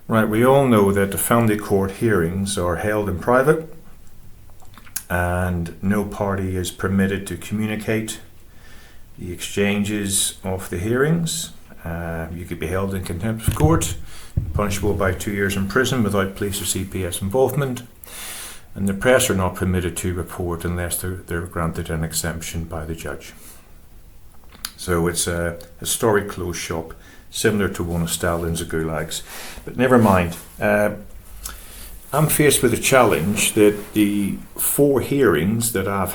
Right, we all know that the family court hearings are held in private and no party is permitted to communicate the exchanges of the hearings. You could be held in contempt of court, punishable by 2 years in prison without police or CPS involvement, and the press are not permitted to report unless they're granted an exemption by the judge. So it's a historic closed shop, similar to one of Stalin's gulags. But never mind. I'm faced with a challenge that the four of the hearings that I've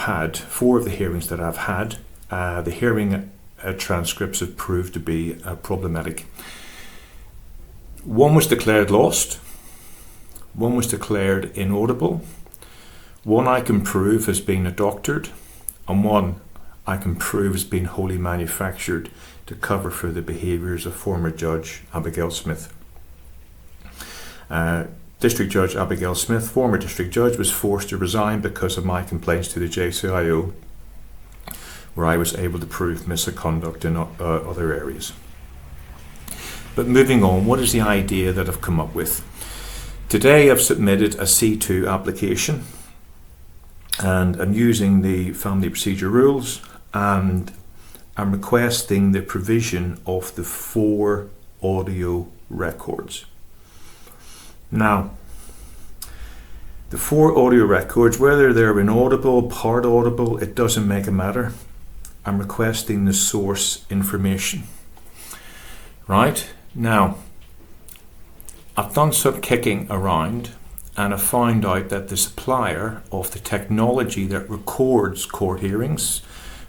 had, the hearing transcripts have proved to be problematic. One was declared lost, one was declared inaudible, one I can prove has been doctored, and one I can prove has been wholly manufactured to cover for the behaviours of former Judge Abigail Smith. District Judge Abigail Smith, former District Judge, was forced to resign because of my complaints to the JCIO, where I was able to prove misconduct in other areas. But moving on, what is the idea that I've come up with? Today I've submitted a C2 application, and I'm using the family procedure rules, and I'm requesting the provision of the 4 audio records. Now, the 4 audio records, whether they're inaudible, part audible, it doesn't make a matter. I'm requesting the source information. Right? Now, I've done some kicking around and I found out that the supplier of the technology that records court hearings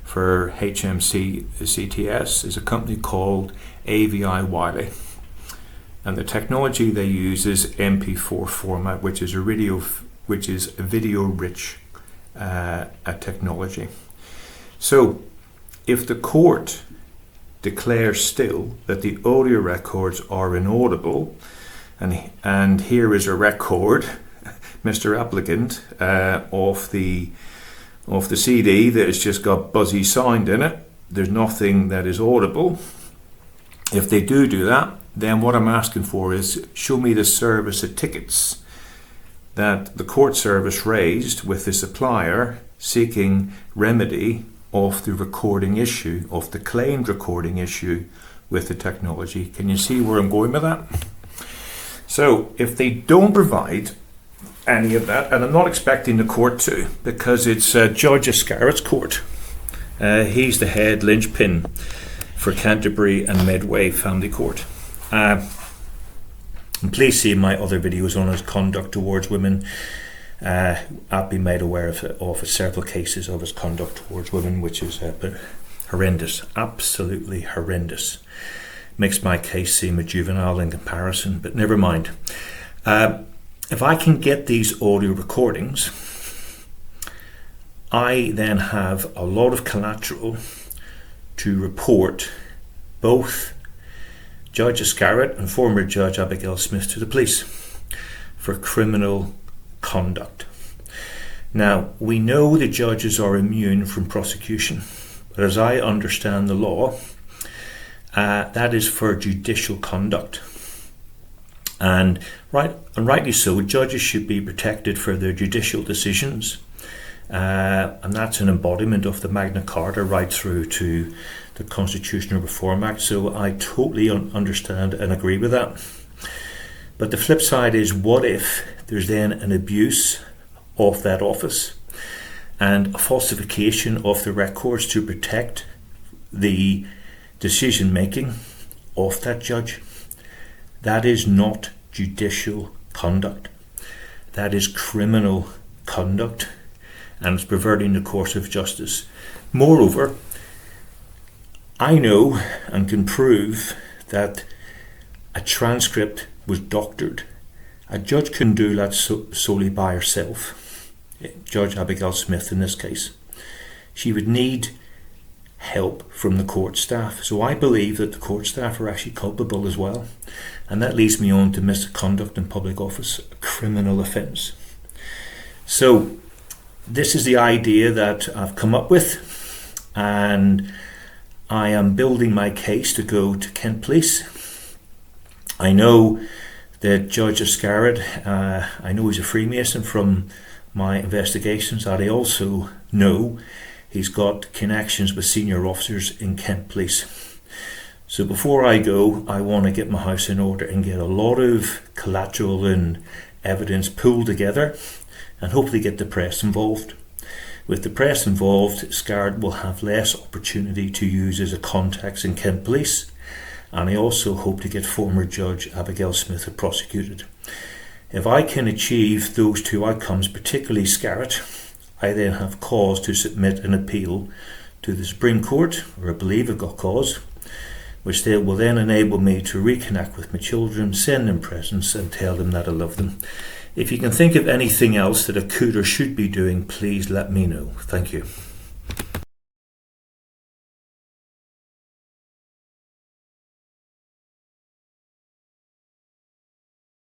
for HMC CTS is a company called AVI Wiley. And the technology they use is MP4 format, which is a video-rich technology. So, if the court declares still that the audio records are inaudible, and here is a record, Mr. Applicant, of the CD that has just got buzzy sound in it, there's nothing that is audible. If they do that, then what I'm asking for is show me the service of tickets that the court service raised with the supplier seeking remedy of the recording issue, of the claimed recording issue with the technology. Can you see where I'm going with that? So if they don't provide any of that, and I'm not expecting the court to, because it's Judge Scarratt's court. He's the head linchpin for Canterbury and Medway Family Court. And please see my other videos on his conduct towards women. I've been made aware of several cases of his conduct towards women, which is horrendous, absolutely horrendous. Makes my case seem a juvenile in comparison, but never mind. If I can get these audio recordings, I then have a lot of collateral to report both Judge Scarratt and former Judge Abigail Smith to the police for criminal conduct. Now, we know the judges are immune from prosecution, but as I understand the law, that is for judicial conduct. And rightly so, judges should be protected for their judicial decisions. And that's an embodiment of the Magna Carta right through to the Constitutional Reform Act. So I totally understand and agree with that. But the flip side is, what if there's then an abuse of that office and a falsification of the records to protect the decision making of that judge? That is not judicial conduct. That is criminal conduct, and it's perverting the course of justice. Moreover, I know and can prove that a transcript was doctored. A judge can do that solely by herself. Judge Abigail Smith in this case. She would need help from the court staff. So I believe that the court staff are actually culpable as well. And that leads me on to misconduct in public office, a criminal offence. So this is the idea that I've come up with, and I am building my case to go to Kent Police. I know The Judge Scarratt, I know he's a Freemason from my investigations, and I also know he's got connections with senior officers in Kent Police. So before I go, I want to get my house in order and get a lot of collateral and evidence pulled together, and hopefully get the press involved. With the press involved, Scarratt will have less opportunity to use as a contact in Kent Police, and I also hope to get former Judge Abigail Smith prosecuted. If I can achieve those two outcomes, particularly Scarratt, I then have cause to submit an appeal to the Supreme Court, or I believe I've got cause, which they will then enable me to reconnect with my children, send them presents and tell them that I love them. If you can think of anything else that I could or should be doing, please let me know. Thank you.